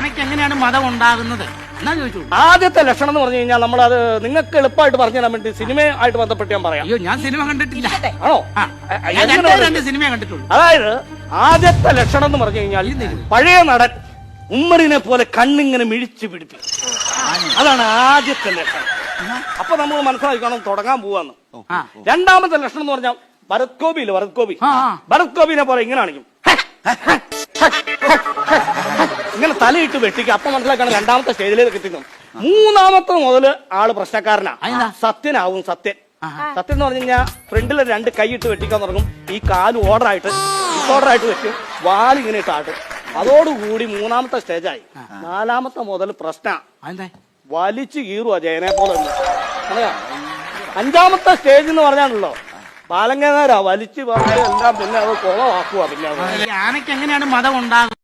ആനയ്ക്ക് എങ്ങനെയാണ് മതം ഉണ്ടാകുന്നത് എന്നാ ചോദിച്ചു. ആദ്യത്തെ ലക്ഷണം എന്ന് പറഞ്ഞു കഴിഞ്ഞാൽ നമ്മളത് നിങ്ങൾക്ക് എളുപ്പമായിട്ട് പറഞ്ഞു തരാൻ വേണ്ടി സിനിമയായിട്ട് ബന്ധപ്പെട്ട് ഞാൻ പറയാം. അയ്യോ, ഞാൻ സിനിമ കണ്ടിട്ടില്ല. ആണോ? ഞാൻ രണ്ട് സിനിമ കണ്ടിട്ടുള്ളൂ. അതായത് ആദ്യത്തെ ലക്ഷണം എന്ന് പറഞ്ഞു കഴിഞ്ഞാൽ പഴയ നടൻ ഉമ്മറിനെ പോലെ കണ്ണിങ്ങനെ മിഴിച്ചു പിടിപ്പിക്കും. അതാണ് ആദ്യത്തെ ലക്ഷണം. അപ്പൊ നമ്മൾ മനസ്സിലാക്കണം തുടങ്ങാൻ പോവാന്ന്. രണ്ടാമത്തെ ലക്ഷണം എന്ന് പറഞ്ഞാൽ ഭരത് ഗോപിയില്ലേ, ഭരത് ഗോപിനെ പോലെ ഇങ്ങനെ ആണിക്കും, ഇങ്ങനെ തലയിട്ട് വെട്ടിക്കുക. അപ്പൊ മനസ്സിലാക്കണം രണ്ടാമത്തെ സ്റ്റേജിലേക്ക് എത്തിക്കുന്നു. മൂന്നാമത്തെ മുതല് ആള് പ്രശ്നക്കാരനാ. സത്യനാവും. സത്യൻ എന്ന് പറഞ്ഞു കഴിഞ്ഞാൽ ഫ്രണ്ടിലെ രണ്ട് കൈയിട്ട് വെട്ടിക്കാൻ തുടങ്ങും. ഈ കാല് ഓർഡറായിട്ട് വെക്കും, വാലിങ്ങനെ ഇട്ടാട്ടും. അതോടുകൂടി മൂന്നാമത്തെ സ്റ്റേജായി. നാലാമത്തെ മുതൽ പ്രശ്ന വലിച്ചു കീറുക ജയനെ പോലെ. അഞ്ചാമത്തെ സ്റ്റേജ് എന്ന് പറഞ്ഞാണല്ലോ പാലങ്ങാരാ വലിച്ചു പറഞ്ഞ എല്ലാം പിന്നെ അത് കുളമാക്കുക. പിന്നെ ആനയ്ക്ക് എങ്ങനെയാണ് മതം ഉണ്ടാകുന്നത്?